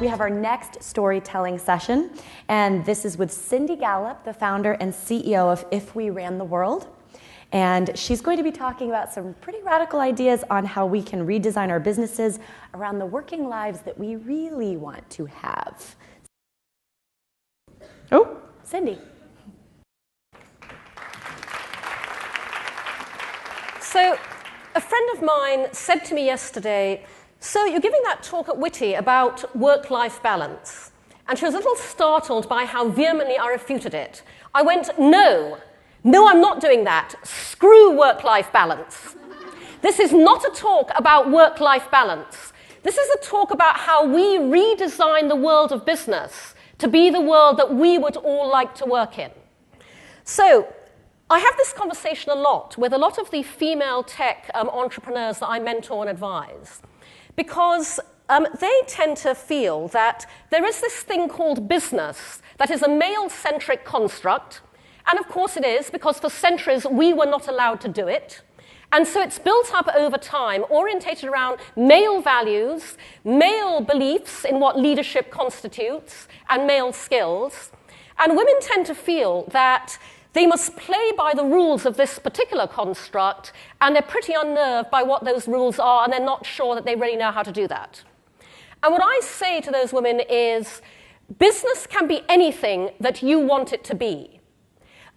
we have our next storytelling session, and this is with Cindy Gallop, the founder and CEO of IfWeRanTheWorld. And she's going to be talking about some pretty radical ideas on how we can redesign our businesses around the working lives that we really want to have. Oh, Cindy. So, a friend of mine said to me yesterday, so you're giving that talk at WITI about work-life balance. And she was a little startled by how vehemently I refuted it. I went, no, I'm not doing that. Screw work-life balance. This is not a talk about work-life balance. This is a talk about how we redesign the world of business to be the world that we would all like to work in. So, I have this conversation a lot with a lot of the female tech entrepreneurs that I mentor and advise, because they tend to feel that there is this thing called business that is a male-centric construct, and of course it is, because for centuries we were not allowed to do it, and so it's built up over time, orientated around male values, male beliefs in what leadership constitutes, and male skills, and women tend to feel that they must play by the rules of this particular construct, and they're pretty unnerved by what those rules are, and they're not sure that they really know how to do that. And what I say to those women is, business can be anything that you want it to be.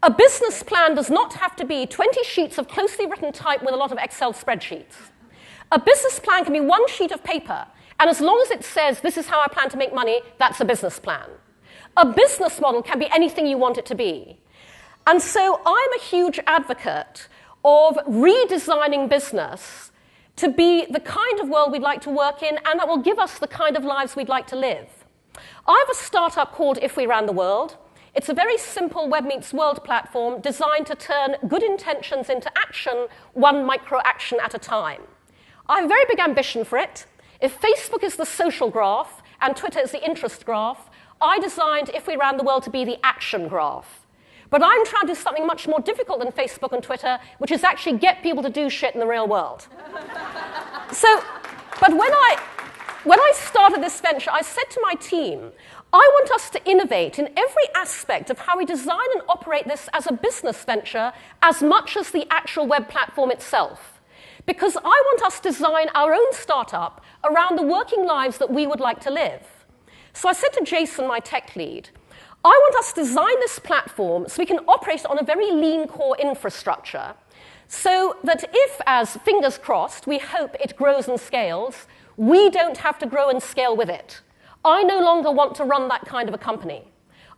A business plan does not have to be 20 sheets of closely written type with a lot of Excel spreadsheets. A business plan can be one sheet of paper, and as long as it says, this is how I plan to make money, that's a business plan. A business model can be anything you want it to be. And so I'm a huge advocate of redesigning business to be the kind of world we'd like to work in, and that will give us the kind of lives we'd like to live. I have a startup called IfWeRanTheWorld. It's a very simple web meets world platform designed to turn good intentions into action, one micro action at a time. I have a very big ambition for it. If Facebook is the social graph and Twitter is the interest graph, I designed IfWeRanTheWorld to be the action graph. But I'm trying to do something much more difficult than Facebook and Twitter, which is actually get people to do shit in the real world. But when I started this venture, I said to my team, I want us to innovate in every aspect of how we design and operate this as a business venture as much as the actual web platform itself. Because I want us to design our own startup around the working lives that we would like to live. So I said to Jason, my tech lead, I want us to design this platform so we can operate on a very lean core infrastructure, so that if, as fingers crossed, we hope it grows and scales, we don't have to grow and scale with it. I no longer want to run that kind of a company.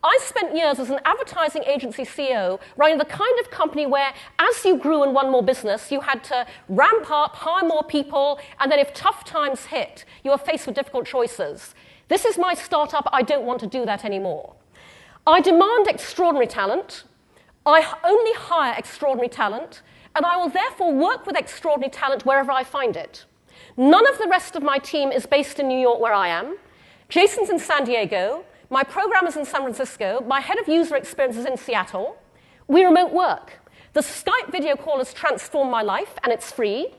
I spent years as an advertising agency CEO running the kind of company where, as you grew and won more business, you had to ramp up, hire more people, and then if tough times hit, you were faced with difficult choices. This is my startup. I don't want to do that anymore. I demand extraordinary talent, I only hire extraordinary talent, and I will therefore work with extraordinary talent wherever I find it. None of the rest of my team is based in New York where I am. Jason's in San Diego, my programmer's in San Francisco, my head of user experience is in Seattle. We remote work. The Skype video call has transformed my life, and it's free.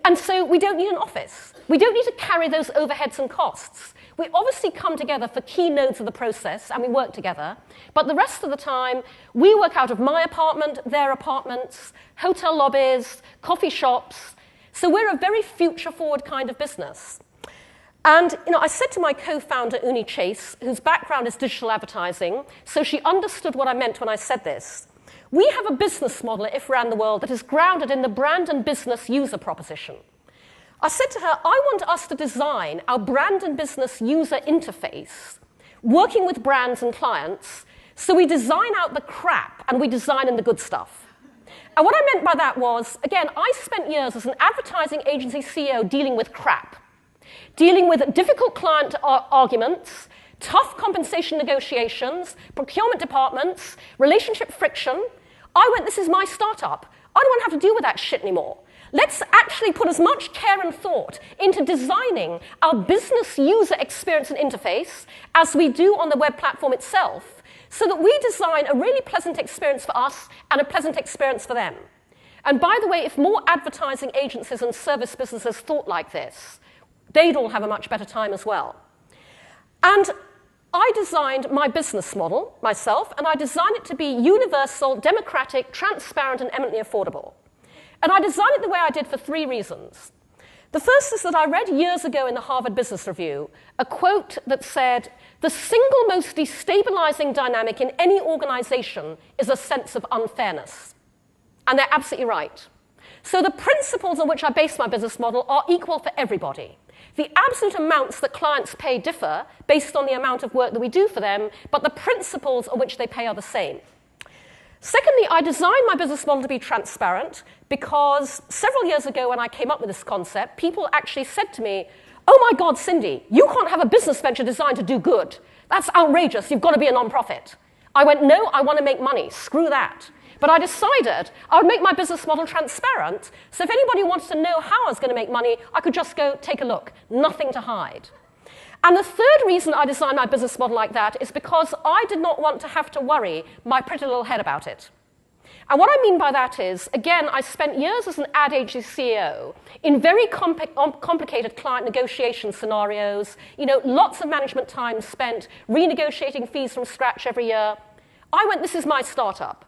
And so we don't need an office. We don't need to carry those overheads and costs. We obviously come together for key nodes of the process, and we work together. But the rest of the time, we work out of my apartment, their apartments, hotel lobbies, coffee shops. So we're a very future-forward kind of business. And I said to my co-founder, Uni Chase, whose background is digital advertising, so she understood what I meant when I said this. We have a business model at IfWeRanTheWorld that is grounded in the brand and business user proposition. I said to her, I want us to design our brand and business user interface, working with brands and clients, so we design out the crap and we design in the good stuff. And what I meant by that was, again, I spent years as an advertising agency CEO dealing with crap, dealing with difficult client arguments, tough compensation negotiations, procurement departments, relationship friction. I went, this is my startup. I don't want to have to deal with that shit anymore. Let's actually put as much care and thought into designing our business user experience and interface as we do on the web platform itself, so that we design a really pleasant experience for us and a pleasant experience for them. And by the way, if more advertising agencies and service businesses thought like this, they'd all have a much better time as well. And I designed my business model myself, and I designed it to be universal, democratic, transparent, and eminently affordable. And I designed it the way I did for 3 reasons. The first is that I read years ago in the Harvard Business Review a quote that said, "The single most destabilizing dynamic in any organization is a sense of unfairness." And they're absolutely right. So the principles on which I base my business model are equal for everybody. The absolute amounts that clients pay differ based on the amount of work that we do for them, but the principles on which they pay are the same. Secondly, I designed my business model to be transparent because several years ago when I came up with this concept, people actually said to me, "Oh my God, Cindy, you can't have a business venture designed to do good. That's outrageous. You've got to be a non-profit." I went, "No, I want to make money. Screw that." But I decided I would make my business model transparent, so if anybody wanted to know how I was going to make money, I could just go take a look. Nothing to hide. And the third reason I designed my business model like that is because I did not want to have to worry my pretty little head about it. And what I mean by that is, again, I spent years as an ad agency CEO in very complicated client negotiation scenarios, lots of management time spent renegotiating fees from scratch every year. I went, this is my startup.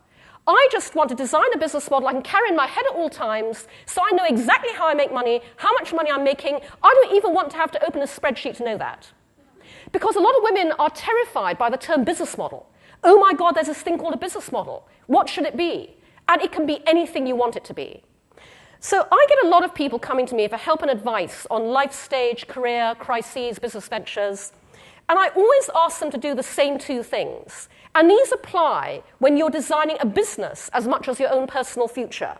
I just want to design a business model I can carry in my head at all times so I know exactly how I make money, how much money I'm making. I don't even want to have to open a spreadsheet to know that. Because a lot of women are terrified by the term business model. Oh my God, there's this thing called a business model. What should it be? And it can be anything you want it to be. So I get a lot of people coming to me for help and advice on life stage, career, crises, business ventures. And I always ask them to do the same 2 things. And these apply when you're designing a business as much as your own personal future.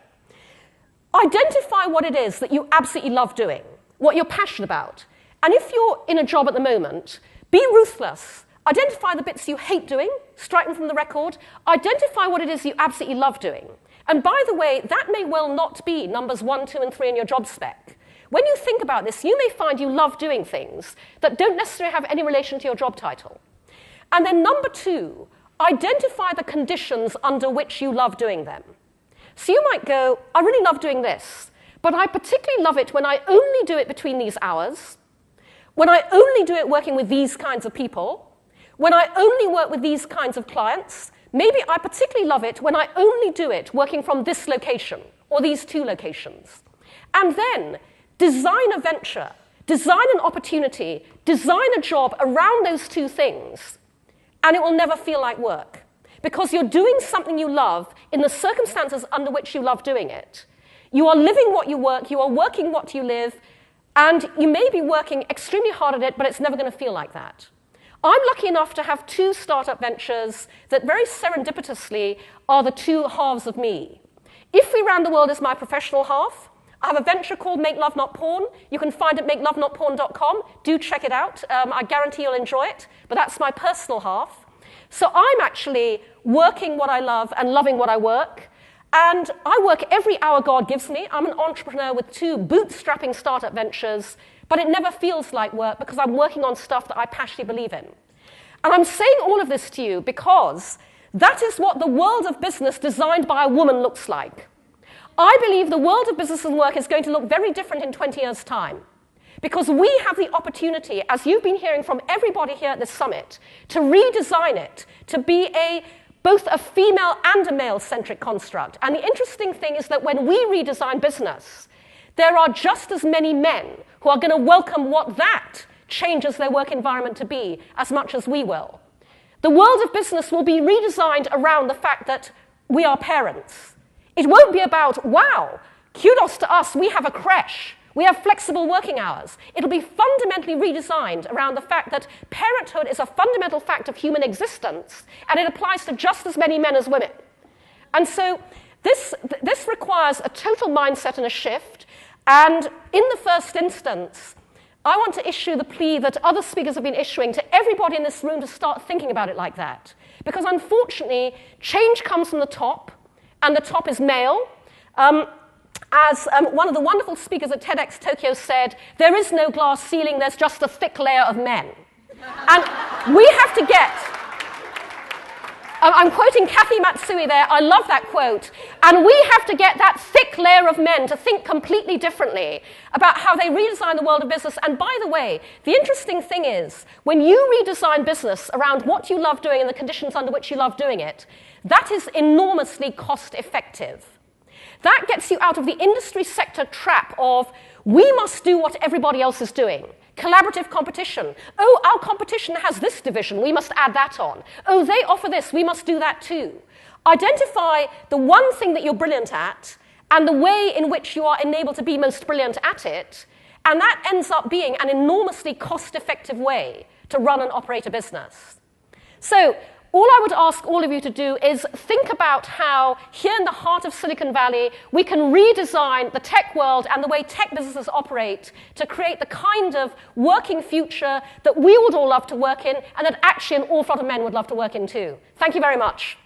Identify what it is that you absolutely love doing, what you're passionate about. And if you're in a job at the moment, be ruthless. Identify the bits you hate doing, strike them from the record. Identify what it is you absolutely love doing. And by the way, that may well not be numbers 1, 2, and 3 in your job spec. When you think about this, you may find you love doing things that don't necessarily have any relation to your job title. And then number 2, identify the conditions under which you love doing them. So you might go, I really love doing this, but I particularly love it when I only do it between these hours, when I only do it working with these kinds of people, when I only work with these kinds of clients. Maybe I particularly love it when I only do it working from this location or these 2 locations. And then design a venture, design an opportunity, design a job around those 2 things, and it will never feel like work. Because you're doing something you love in the circumstances under which you love doing it. You are living what you work, you are working what you live, and you may be working extremely hard at it, but it's never going to feel like that. I'm lucky enough to have 2 startup ventures that very serendipitously are the 2 halves of me. IfWeRanTheWorld is my professional half. I have a venture called Make Love Not Porn. You can find it at makelovenotporn.com. Do check it out. I guarantee you'll enjoy it. But that's my personal half. So I'm actually working what I love and loving what I work. And I work every hour God gives me. I'm an entrepreneur with 2 bootstrapping startup ventures. But it never feels like work because I'm working on stuff that I passionately believe in. And I'm saying all of this to you because that is what the world of business designed by a woman looks like. I believe the world of business and work is going to look very different in 20 years' time. Because we have the opportunity, as you've been hearing from everybody here at this summit, to redesign it, to be both a female and a male-centric construct. And the interesting thing is that when we redesign business, there are just as many men who are going to welcome what that changes their work environment to be as much as we will. The world of business will be redesigned around the fact that we are parents. It won't be about, wow, kudos to us, we have a creche, we have flexible working hours. It'll be fundamentally redesigned around the fact that parenthood is a fundamental fact of human existence, and it applies to just as many men as women. And so this requires a total mindset and a shift, and in the first instance, I want to issue the plea that other speakers have been issuing to everybody in this room to start thinking about it like that. Because unfortunately, change comes from the top, and the top is male. As one of the wonderful speakers at TEDx Tokyo said, there is no glass ceiling, there's just a thick layer of men. And we have to get I'm quoting Kathy Matsui there. I love that quote. And we have to get that thick layer of men to think completely differently about how they redesign the world of business. And by the way, the interesting thing is, when you redesign business around what you love doing and the conditions under which you love doing it, that is enormously cost effective. That gets you out of the industry sector trap of, we must do what everybody else is doing. Collaborative competition. Oh, our competition has this division, we must add that on. Oh, they offer this, we must do that too. Identify the one thing that you're brilliant at and the way in which you are enabled to be most brilliant at it, and that ends up being an enormously cost-effective way to run and operate a business. So, all I would ask all of you to do is think about how, here in the heart of Silicon Valley, we can redesign the tech world and the way tech businesses operate to create the kind of working future that we would all love to work in and that actually an awful lot of men would love to work in too. Thank you very much.